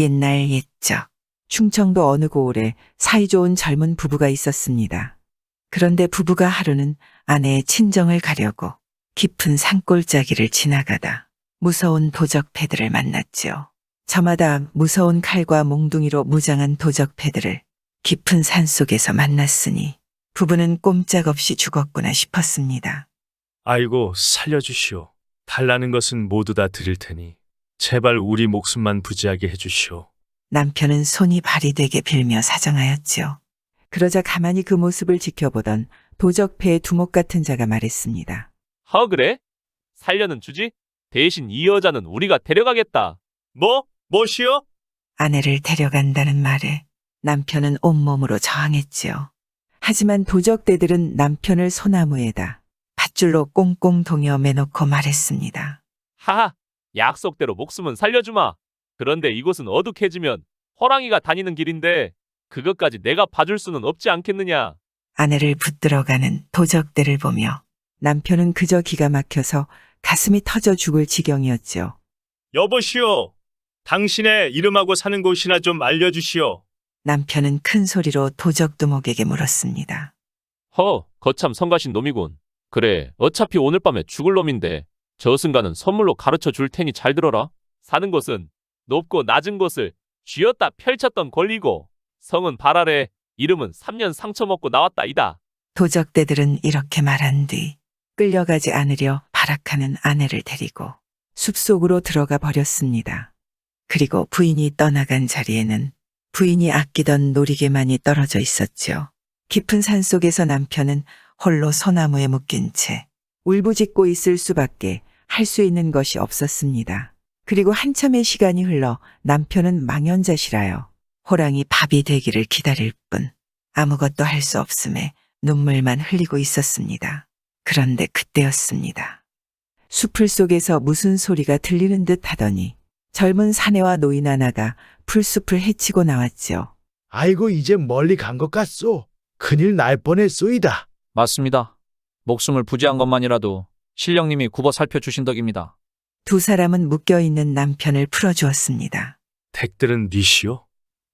옛날 옛적 충청도 어느 고을에 사이좋은 젊은 부부가 있었습니다. 그런데 부부가 하루는 아내의 친정을 가려고 깊은 산골짜기를 지나가다 무서운 도적패들을 만났지요. 저마다 무서운 칼과 몽둥이로 무장한 도적패들을 깊은 산속에서 만났으니 부부는 꼼짝없이 죽었구나 싶었습니다. 아이고, 살려주시오. 달라는 것은 모두 다 드릴 테니 제발 우리 목숨만 부지하게 해주시오. 남편은 손이 발이 되게 빌며 사정하였지요. 그러자 가만히 그 모습을 지켜보던 도적패의 두목 같은 자가 말했습니다. 그래? 살려는 주지? 대신 이 여자는 우리가 데려가겠다. 뭐시오? 아내를 데려간다는 말에 남편은 온몸으로 저항했지요. 하지만 도적대들은 남편을 소나무에다 밧줄로 꽁꽁 동여 매놓고 말했습니다. 하하, 약속대로 목숨은 살려주마. 그런데 이곳은 어둑해지면 호랑이가 다니는 길인데 그것까지 내가 봐줄 수는 없지 않겠느냐. 아내를 붙들어가는 도적대를 보며 남편은 그저 기가 막혀서 가슴이 터져 죽을 지경이었죠. 여보시오. 당신의 이름하고 사는 곳이나 좀 알려주시오. 남편은 큰 소리로 도적두목에게 물었습니다. 거참 성가신 놈이군. 그래, 어차피 오늘 밤에 죽을 놈인데 저승가는 선물로 가르쳐 줄 테니 잘 들어라. 사는 곳은 높고 낮은 곳을 쥐었다 펼쳤던 권리고 성은 발아래, 이름은 3년 상처 먹고 나왔다이다. 도적대들은 이렇게 말한 뒤 끌려가지 않으려 발악하는 아내를 데리고 숲속으로 들어가 버렸습니다. 그리고 부인이 떠나간 자리에는 부인이 아끼던 놀이개만이 떨어져 있었죠. 깊은 산속에서 남편은 홀로 소나무에 묶인 채 울부짖고 있을 수밖에 할 수 있는 것이 없었습니다. 그리고 한참의 시간이 흘러 남편은 망연자실하여 호랑이 밥이 되기를 기다릴 뿐 아무것도 할 수 없음에 눈물만 흘리고 있었습니다. 그런데 그때였습니다. 숲풀 속에서 무슨 소리가 들리는 듯 하더니 젊은 사내와 노인 하나가 풀숲을 헤치고 나왔지요. 아이고 이제 멀리 간 것 같소. 큰일 날 뻔했소이다. 맞습니다. 목숨을 부지한 것만이라도 신령님이 굽어 살펴주신 덕입니다. 두 사람은 묶여있는 남편을 풀어주었습니다. 댁들은 니시오?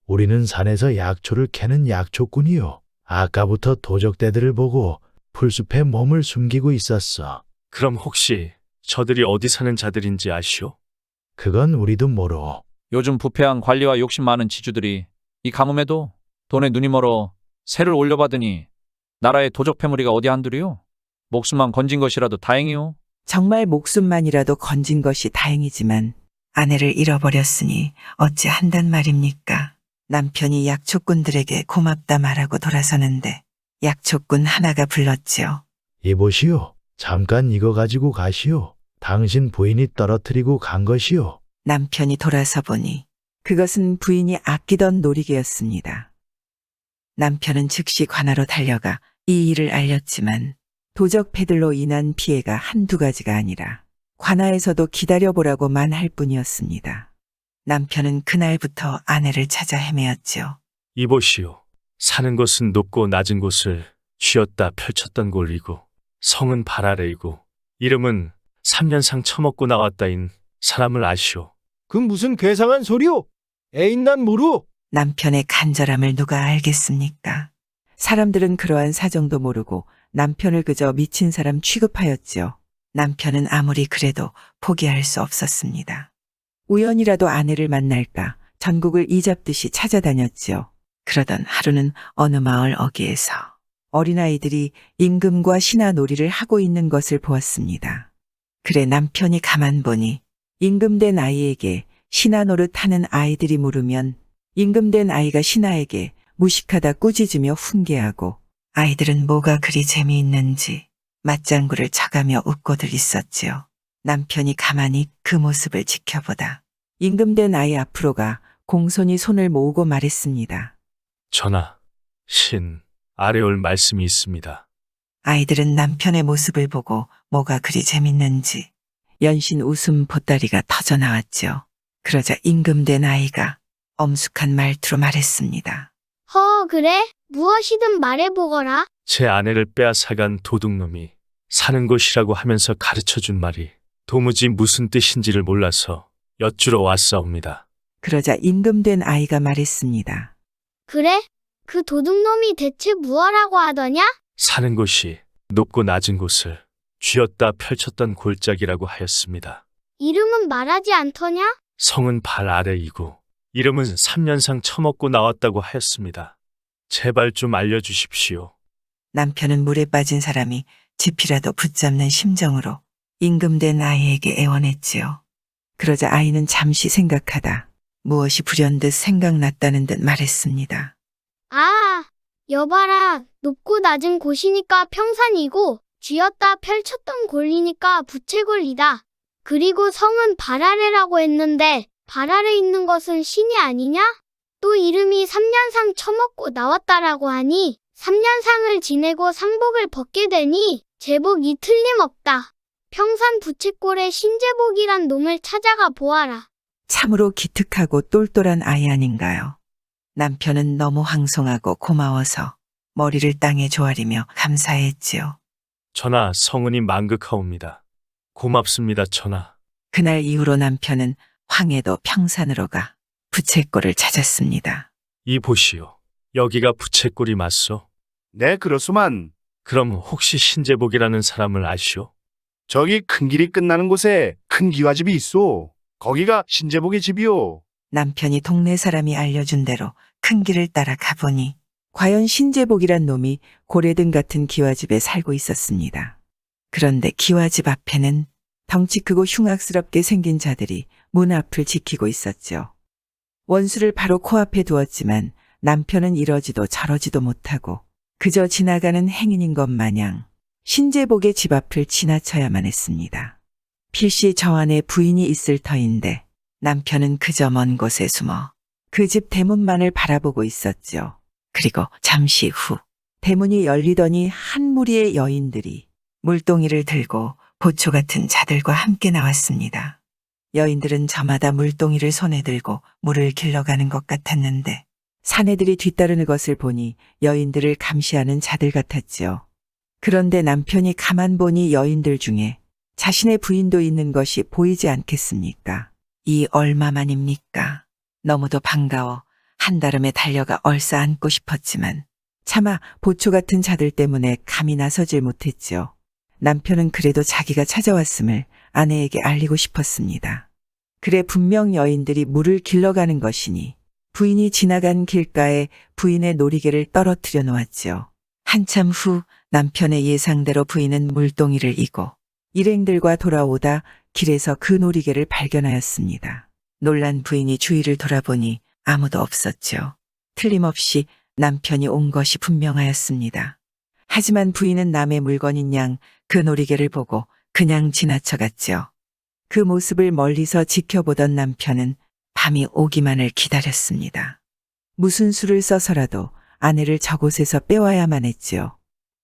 우리는 산에서 약초를 캐는 약초꾼이요. 아까부터 도적대들을 보고 풀숲에 몸을 숨기고 있었어. 그럼 혹시 저들이 어디 사는 자들인지 아시오? 그건 우리도 모르. 요즘 부패한 관리와 욕심 많은 지주들이 이 가뭄에도 돈에 눈이 멀어 세를 올려받으니 나라의 도적 패물이가 어디 한둘이요? 목숨만 건진 것이라도 다행이요. 정말 목숨만이라도 건진 것이 다행이지만 아내를 잃어버렸으니 어찌 한단 말입니까? 남편이 약초꾼들에게 고맙다 말하고 돌아서는데 약초꾼 하나가 불렀지요. 이보시오. 잠깐 이거 가지고 가시오. 당신 부인이 떨어뜨리고 간 것이오. 남편이 돌아서 보니 그것은 부인이 아끼던 놀이개였습니다. 남편은 즉시 관하로 달려가 이 일을 알렸지만 도적패들로 인한 피해가 한두 가지가 아니라 관아에서도 기다려보라고만 할 뿐이었습니다. 남편은 그날부터 아내를 찾아 헤매었지요. 이보시오. 사는 곳은 높고 낮은 곳을 쥐었다 펼쳤던 골이고 성은 발아래이고 이름은 3년상 처먹고 나왔다인 사람을 아시오. 그 무슨 괴상한 소리오? 애인 난 모르. 남편의 간절함을 누가 알겠습니까? 사람들은 그러한 사정도 모르고 남편을 그저 미친 사람 취급하였지요. 남편은 아무리 그래도 포기할 수 없었습니다. 우연이라도 아내를 만날까 전국을 이잡듯이 찾아다녔지요. 그러던 하루는 어느 마을 어귀에서 어린아이들이 임금과 신하 놀이를 하고 있는 것을 보았습니다. 그래 남편이 가만 보니 임금된 아이에게 신하 노릇하는 아이들이 물으면 임금된 아이가 신하에게 무식하다 꾸짖으며 훈계하고 아이들은 뭐가 그리 재미있는지 맞장구를 쳐가며 웃고들 있었지요. 남편이 가만히 그 모습을 지켜보다 임금된 아이 앞으로가 공손히 손을 모으고 말했습니다. 전하, 신, 아뢰올 말씀이 있습니다. 아이들은 남편의 모습을 보고 뭐가 그리 재밌는지 연신 웃음 보따리가 터져 나왔죠. 그러자 임금된 아이가 엄숙한 말투로 말했습니다. 그래? 무엇이든 말해보거라. 제 아내를 빼앗아간 도둑놈이 사는 곳이라고 하면서 가르쳐준 말이 도무지 무슨 뜻인지를 몰라서 여쭈러 왔사옵니다. 그러자 임금된 아이가 말했습니다. 그래? 그 도둑놈이 대체 무엇라고 하더냐? 사는 곳이 높고 낮은 곳을 쥐었다 펼쳤던 골짜기라고 하였습니다. 이름은 말하지 않더냐? 성은 발 아래이고 이름은 3년상 처먹고 나왔다고 하였습니다. 제발 좀 알려주십시오. 남편은 물에 빠진 사람이 지피라도 붙잡는 심정으로 임금된 아이에게 애원했지요. 그러자 아이는 잠시 생각하다 무엇이 불현듯 생각났다는 듯 말했습니다. 아, 여봐라. 높고 낮은 곳이니까 평산이고 쥐었다 펼쳤던 골이니까 부채골이다. 그리고 성은 발 아래라고 했는데 발 아래 있는 것은 신이 아니냐? 또 이름이 3년상 처먹고 나왔다라고 하니 3년상을 지내고 상복을 벗게 되니 제복이 틀림없다. 평산 부채꼴의 신제복이란 놈을 찾아가 보아라. 참으로 기특하고 똘똘한 아이 아닌가요? 남편은 너무 황송하고 고마워서 머리를 땅에 조아리며 감사했지요. 전하, 성은이 만극하옵니다. 고맙습니다, 전하. 그날 이후로 남편은 황해도 평산으로 가 부채꼴을 찾았습니다. 이 보시오. 여기가 부채꼴이 맞소? 네, 그렇소만. 그럼 혹시 신제복이라는 사람을 아시오? 저기 큰 길이 끝나는 곳에 큰 기와집이 있소. 거기가 신제복의 집이오. 남편이 동네 사람이 알려준 대로 큰 길을 따라 가보니 과연 신제복이란 놈이 고래등 같은 기와집에 살고 있었습니다. 그런데 기와집 앞에는 덩치 크고 흉악스럽게 생긴 자들이 문 앞을 지키고 있었죠. 원수를 바로 코앞에 두었지만 남편은 이러지도 저러지도 못하고 그저 지나가는 행인인 것 마냥 신제복의 집 앞을 지나쳐야만 했습니다. 필시 저 안에 부인이 있을 터인데 남편은 그저 먼 곳에 숨어 그 집 대문만을 바라보고 있었죠. 그리고 잠시 후 대문이 열리더니 한 무리의 여인들이 물동이를 들고 보초 같은 자들과 함께 나왔습니다. 여인들은 저마다 물동이를 손에 들고 물을 길러가는 것 같았는데 사내들이 뒤따르는 것을 보니 여인들을 감시하는 자들 같았지요. 그런데 남편이 가만 보니 여인들 중에 자신의 부인도 있는 것이 보이지 않겠습니까? 이 얼마만입니까? 너무도 반가워 한달음에 달려가 얼싸안고 싶었지만 차마 보초 같은 자들 때문에 감히 나서질 못했지요. 남편은 그래도 자기가 찾아왔음을 아내에게 알리고 싶었습니다. 그래 분명 여인들이 물을 길러가는 것이니 부인이 지나간 길가에 부인의 놀이개를 떨어뜨려 놓았지요. 한참 후 남편의 예상대로 부인은 물동이를 이고 일행들과 돌아오다 길에서 그 놀이개를 발견하였습니다. 놀란 부인이 주위를 돌아보니 아무도 없었죠. 틀림없이 남편이 온 것이 분명하였습니다. 하지만 부인은 남의 물건인 양 그 놀이개를 보고 그냥 지나쳐갔죠. 그 모습을 멀리서 지켜보던 남편은 밤이 오기만을 기다렸습니다. 무슨 수를 써서라도 아내를 저곳에서 빼와야만 했지요.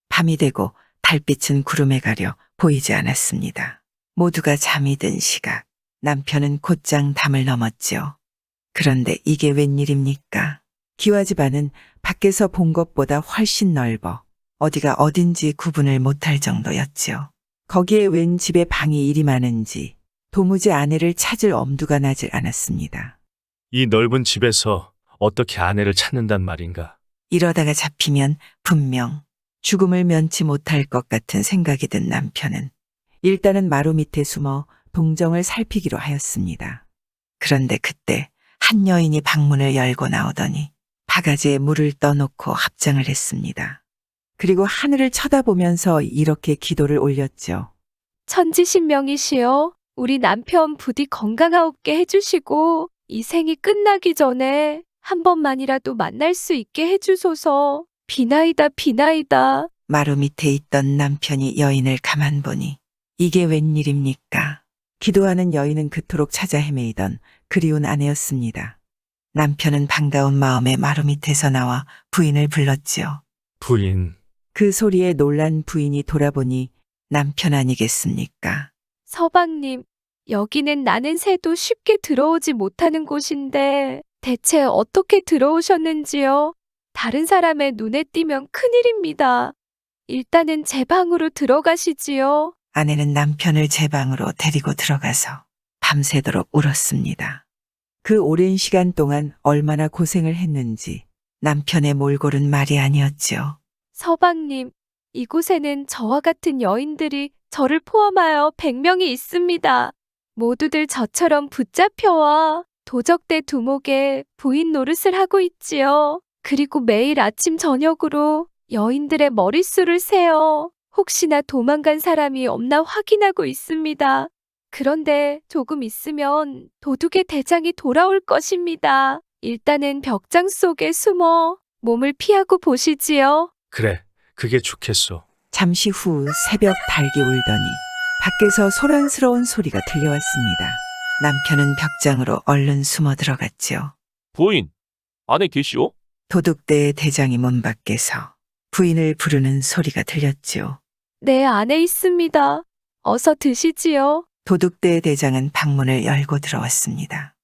밤이 되고 달빛은 구름에 가려 보이지 않았습니다. 모두가 잠이 든 시각, 남편은 곧장 담을 넘었지요. 그런데 이게 웬일입니까? 기와집 안은 밖에서 본 것보다 훨씬 넓어 어디가 어딘지 구분을 못할 정도였지요. 거기에 웬 집에 방이 이리 많은지 도무지 아내를 찾을 엄두가 나질 않았습니다. 이 넓은 집에서 어떻게 아내를 찾는단 말인가? 이러다가 잡히면 분명 죽음을 면치 못할 것 같은 생각이 든 남편은 일단은 마루 밑에 숨어 동정을 살피기로 하였습니다. 그런데 그때 한 여인이 방문을 열고 나오더니 바가지에 물을 떠놓고 합장을 했습니다. 그리고 하늘을 쳐다보면서 이렇게 기도를 올렸죠. 천지신명이시여, 우리 남편 부디 건강하옵게 해주시고 이 생이 끝나기 전에 한 번만이라도 만날 수 있게 해주소서. 비나이다 비나이다. 마루 밑에 있던 남편이 여인을 가만 보니 이게 웬일입니까? 기도하는 여인은 그토록 찾아 헤매이던 그리운 아내였습니다. 남편은 반가운 마음에 마루 밑에서 나와 부인을 불렀지요. 부인, 그 소리에 놀란 부인이 돌아보니 남편 아니겠습니까? 서방님, 여기는 나는 새도 쉽게 들어오지 못하는 곳인데 대체 어떻게 들어오셨는지요? 다른 사람의 눈에 띄면 큰일입니다. 일단은 제 방으로 들어가시지요. 아내는 남편을 제 방으로 데리고 들어가서 밤새도록 울었습니다. 그 오랜 시간 동안 얼마나 고생을 했는지 남편의 몰골은 말이 아니었지요. 서방님, 이곳에는 저와 같은 여인들이 저를 포함하여 100명이 있습니다. 모두들 저처럼 붙잡혀와 도적대 두목에 부인 노릇을 하고 있지요. 그리고 매일 아침 저녁으로 여인들의 머릿수를 세어 혹시나 도망간 사람이 없나 확인하고 있습니다. 그런데 조금 있으면 도둑의 대장이 돌아올 것입니다. 일단은 벽장 속에 숨어 몸을 피하고 보시지요. 그래, 그게 좋겠소. 잠시 후 새벽 닭이 울더니 밖에서 소란스러운 소리가 들려왔습니다. 남편은 벽장으로 얼른 숨어 들어갔지요. 부인, 안에 계시오? 도둑대의 대장이 문 밖에서 부인을 부르는 소리가 들렸지요. 네, 안에 있습니다. 어서 드시지요. 도둑대의 대장은 방문을 열고 들어왔습니다.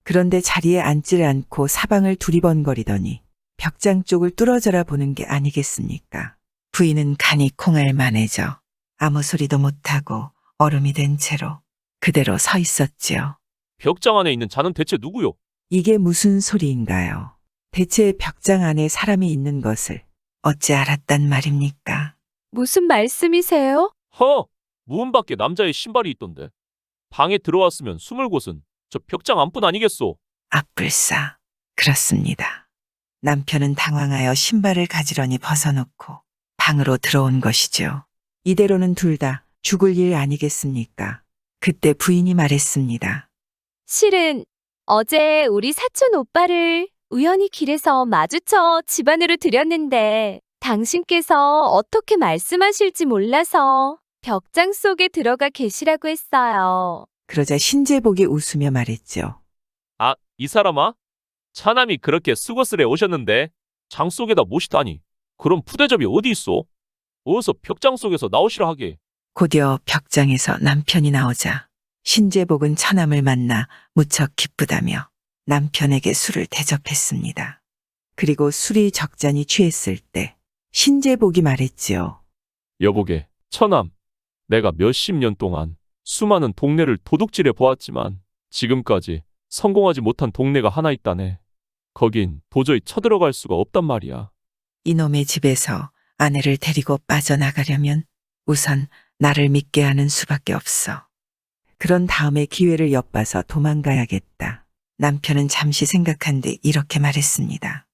그런데 자리에 앉지를 않고 사방을 두리번거리더니 벽장 쪽을 뚫어져라 보는 게 아니겠습니까? 부인은 간이 콩알만해져 아무 소리도 못하고 얼음이 된 채로 그대로 서 있었지요. 벽장 안에 있는 자는 대체 누구요? 이게 무슨 소리인가요? 대체 벽장 안에 사람이 있는 것을 어찌 알았단 말입니까? 무슨 말씀이세요? 허! 문 밖에 남자의 신발이 있던데. 방에 들어왔으면 숨을 곳은 저 벽장 안뿐 아니겠소? 앞불싸. 그렇습니다. 남편은 당황하여 신발을 가지런히 벗어놓고 방으로 들어온 것이죠. 이대로는 둘 다 죽을 일 아니겠습니까? 그때 부인이 말했습니다. 실은 어제 우리 사촌 오빠를 우연히 길에서 마주쳐 집 안으로 들였는데 당신께서 어떻게 말씀하실지 몰라서 벽장 속에 들어가 계시라고 했어요. 그러자 신재복이 웃으며 말했죠. 아, 이 사람아? 차남이 그렇게 수고스레 오셨는데 장 속에다 모시다니. 그럼 푸대접이 어디 있어? 어서 벽장 속에서 나오시라 하게. 곧이어 벽장에서 남편이 나오자 신재복은 처남을 만나 무척 기쁘다며 남편에게 술을 대접했습니다. 그리고 술이 적잖이 취했을 때 신재복이 말했지요. 여보게, 처남. 내가 몇십 년 동안 수많은 동네를 도둑질해 보았지만 지금까지 성공하지 못한 동네가 하나 있다네. 거긴 도저히 쳐들어갈 수가 없단 말이야. 이놈의 집에서 아내를 데리고 빠져나가려면 우선 나를 믿게 하는 수밖에 없어. 그런 다음에 기회를 엿봐서 도망가야겠다. 남편은 잠시 생각한 뒤 이렇게 말했습니다.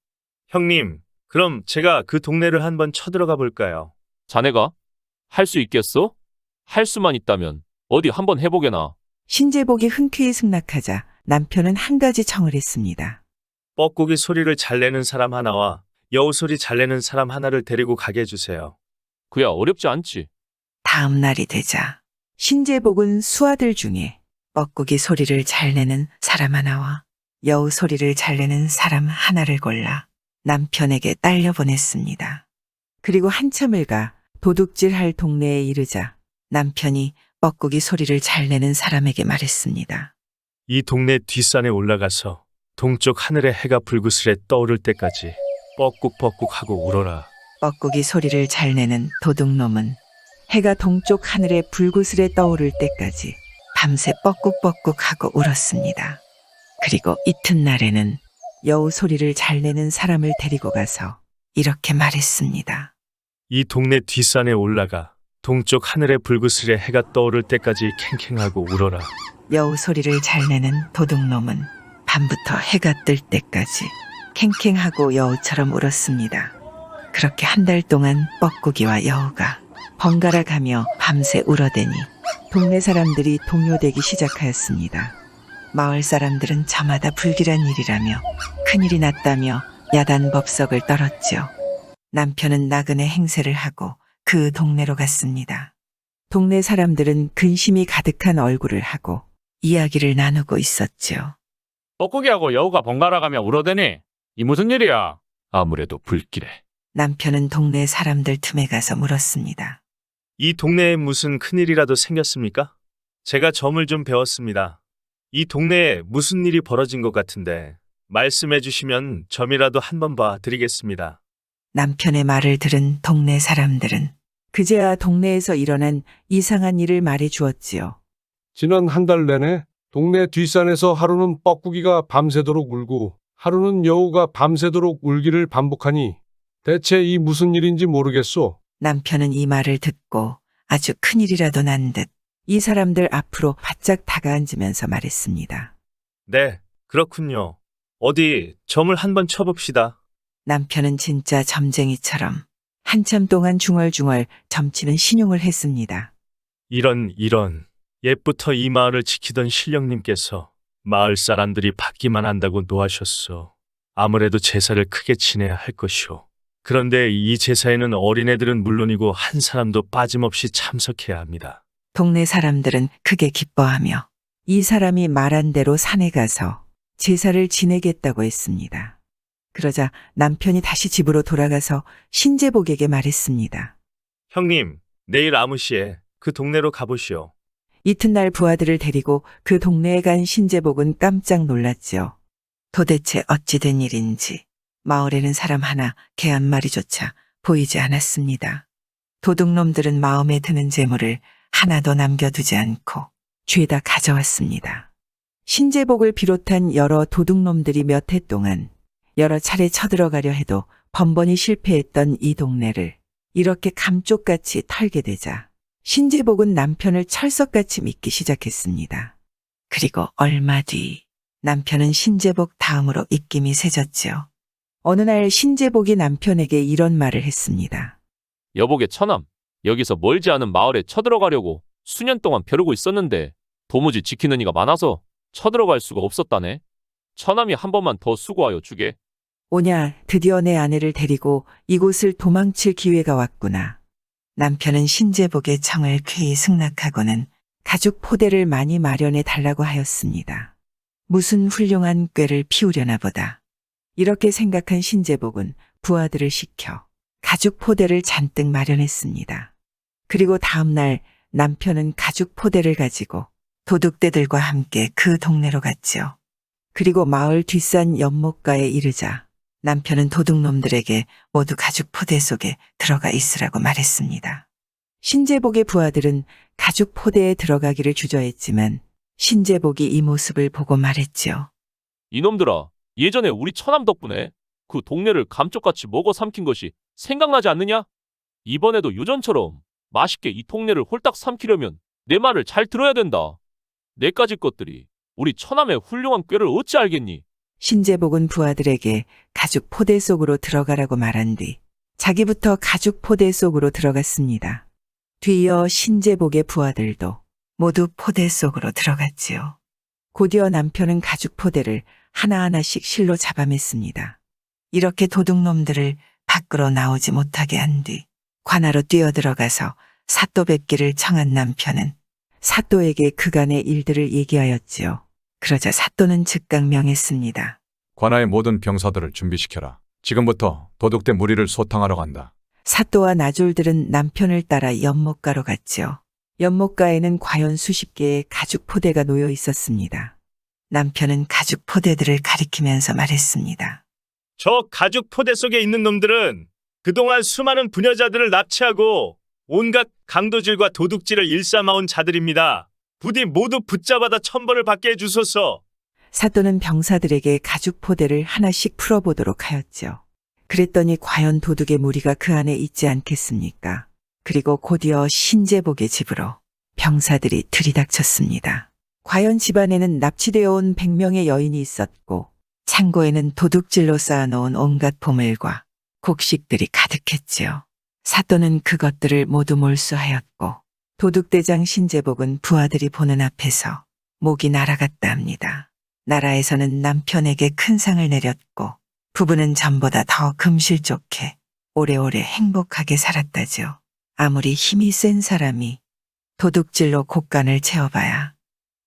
형님, 그럼 제가 그 동네를 한번 쳐들어가 볼까요? 자네가? 할 수 있겠어? 할 수만 있다면 어디 한번 해보게나. 신재복이 흔쾌히 승낙하자 남편은 한 가지 청을 했습니다. 뻐꾸기 소리를 잘 내는 사람 하나와 여우 소리 잘 내는 사람 하나를 데리고 가게 해주세요. 그야 어렵지 않지. 다음 날이 되자 신재복은 수아들 중에 뻐꾸기 소리를 잘 내는 사람 하나와 여우 소리를 잘 내는 사람 하나를 골라 남편에게 딸려 보냈습니다. 그리고 한참을 가 도둑질할 동네에 이르자 남편이 뻐꾸기 소리를 잘 내는 사람에게 말했습니다. 이 동네 뒷산에 올라가서 동쪽 하늘에 해가 불그스레 떠오를 때까지 뻐꾹뻐꾹 하고 울어라. 뻐꾸기 소리를 잘 내는 도둑놈은 해가 동쪽 하늘에 불구슬에 떠오를 때까지 밤새 뻐꾹뻐꾹 하고 울었습니다. 그리고 이튿날에는 여우 소리를 잘 내는 사람을 데리고 가서 이렇게 말했습니다. 이 동네 뒷산에 올라가 동쪽 하늘에 불그스레 해가 떠오를 때까지 캥캥하고 울어라. 여우 소리를 잘 내는 도둑놈은 밤부터 해가 뜰 때까지 캥캥하고 여우처럼 울었습니다. 그렇게 한 달 동안 뻐꾸기와 여우가 번갈아 가며 밤새 울어대니 동네 사람들이 동요되기 시작하였습니다. 마을 사람들은 저마다 불길한 일이라며 큰일이 났다며 야단법석을 떨었지요. 남편은 나그네 행세를 하고 그 동네로 갔습니다. 동네 사람들은 근심이 가득한 얼굴을 하고 이야기를 나누고 있었지요. 뻐꾸기하고 여우가 번갈아 가며 울어대니 이 무슨 일이야? 아무래도 불길해. 남편은 동네 사람들 틈에 가서 물었습니다. 이 동네에 무슨 큰일이라도 생겼습니까? 제가 점을 좀 배웠습니다. 이 동네에 무슨 일이 벌어진 것 같은데 말씀해 주시면 점이라도 한번 봐드리겠습니다. 남편의 말을 들은 동네 사람들은 그제야 동네에서 일어난 이상한 일을 말해 주었지요. 지난 한 달 내내 동네 뒷산에서 하루는 뻐꾸기가 밤새도록 울고 하루는 여우가 밤새도록 울기를 반복하니 대체 이 무슨 일인지 모르겠소. 남편은 이 말을 듣고 아주 큰일이라도 난 듯 이 사람들 앞으로 바짝 다가앉으면서 말했습니다. 네, 그렇군요. 어디 점을 한번 쳐봅시다. 남편은 진짜 점쟁이처럼 한참 동안 중얼중얼 점치는 신용을 했습니다. 이런. 옛부터 이 마을을 지키던 신령님께서 마을 사람들이 받기만 한다고 노하셨소. 아무래도 제사를 크게 지내야 할 것이오. 그런데 이 제사에는 어린애들은 물론이고 한 사람도 빠짐없이 참석해야 합니다. 동네 사람들은 크게 기뻐하며 이 사람이 말한 대로 산에 가서 제사를 지내겠다고 했습니다. 그러자 남편이 다시 집으로 돌아가서 신제복에게 말했습니다. 형님, 내일 아무시에 그 동네로 가보시오. 이튿날 부하들을 데리고 그 동네에 간 신제복은 깜짝 놀랐지요. 도대체 어찌 된 일인지 마을에는 사람 하나, 개 한 마리조차 보이지 않았습니다. 도둑놈들은 마음에 드는 재물을 하나도 남겨두지 않고 죄다 가져왔습니다. 신제복을 비롯한 여러 도둑놈들이 몇 해 동안 여러 차례 쳐들어가려 해도 번번이 실패했던 이 동네를 이렇게 감쪽같이 털게 되자 신제복은 남편을 철석같이 믿기 시작했습니다. 그리고 얼마 뒤 남편은 신제복 다음으로 입김이 세졌지요. 어느 날 신제복이 남편에게 이런 말을 했습니다. 여복의 처남, 여기서 멀지 않은 마을에 쳐들어가려고 수년 동안 벼르고 있었는데 도무지 지키는 이가 많아서 쳐들어갈 수가 없었다네. 처남이 한 번만 더 수고하여 주게. 오냐, 드디어 내 아내를 데리고 이곳을 도망칠 기회가 왔구나. 남편은 신제복의 청을 쾌히 승낙하고는 가죽 포대를 많이 마련해 달라고 하였습니다. 무슨 훌륭한 꾀를 피우려나 보다. 이렇게 생각한 신제복은 부하들을 시켜 가죽 포대를 잔뜩 마련했습니다. 그리고 다음 날 남편은 가죽 포대를 가지고 도둑떼들과 함께 그 동네로 갔지요. 그리고 마을 뒷산 연못가에 이르자 남편은 도둑놈들에게 모두 가죽 포대 속에 들어가 있으라고 말했습니다. 신제복의 부하들은 가죽 포대에 들어가기를 주저했지만 신제복이 이 모습을 보고 말했지요. 이놈들아, 예전에 우리 처남 덕분에 그 동네를 감쪽같이 먹어 삼킨 것이 생각나지 않느냐? 이번에도 요전처럼 맛있게 이 동네를 홀딱 삼키려면 내 말을 잘 들어야 된다. 내까지 것들이 우리 처남의 훌륭한 꾀를 어찌 알겠니? 신제복은 부하들에게 가죽 포대 속으로 들어가라고 말한 뒤 자기부터 가죽 포대 속으로 들어갔습니다. 뒤이어 신제복의 부하들도 모두 포대 속으로 들어갔지요. 곧이어 남편은 가죽 포대를 하나하나씩 실로 잡아맸습니다. 이렇게 도둑놈들을 밖으로 나오지 못하게 한 뒤 관하로 뛰어들어가서 사또 뵙기를 청한 남편은 사또에게 그간의 일들을 얘기하였지요. 그러자 사또는 즉각 명했습니다. 관아의 모든 병사들을 준비시켜라. 지금부터 도둑대 무리를 소탕하러 간다. 사또와 나졸들은 남편을 따라 연못가로 갔지요. 연못가에는 과연 수십 개의 가죽 포대가 놓여 있었습니다. 남편은 가죽 포대들을 가리키면서 말했습니다. 저 가죽 포대 속에 있는 놈들은 그동안 수많은 부녀자들을 납치하고 온갖 강도질과 도둑질을 일삼아온 자들입니다. 부디 모두 붙잡아다 천벌을 받게 해주소서. 사또는 병사들에게 가죽 포대를 하나씩 풀어보도록 하였죠. 그랬더니 과연 도둑의 무리가 그 안에 있지 않겠습니까? 그리고 곧이어 신제복의 집으로 병사들이 들이닥쳤습니다. 과연 집안에는 납치되어 온 100명의 여인이 있었고 창고에는 도둑질로 쌓아놓은 온갖 보물과 곡식들이 가득했지요. 사또는 그것들을 모두 몰수하였고 도둑대장 신제복은 부하들이 보는 앞에서 목이 날아갔다 합니다. 나라에서는 남편에게 큰 상을 내렸고 부부는 전보다 더 금실좋게 오래오래 행복하게 살았다죠. 아무리 힘이 센 사람이 도둑질로 곳간을 채워봐야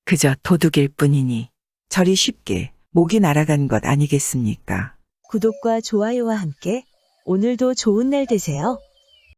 그저 도둑일 뿐이니 저리 쉽게 목이 날아간 것 아니겠습니까? 구독과 좋아요와 함께 오늘도 좋은 날 되세요.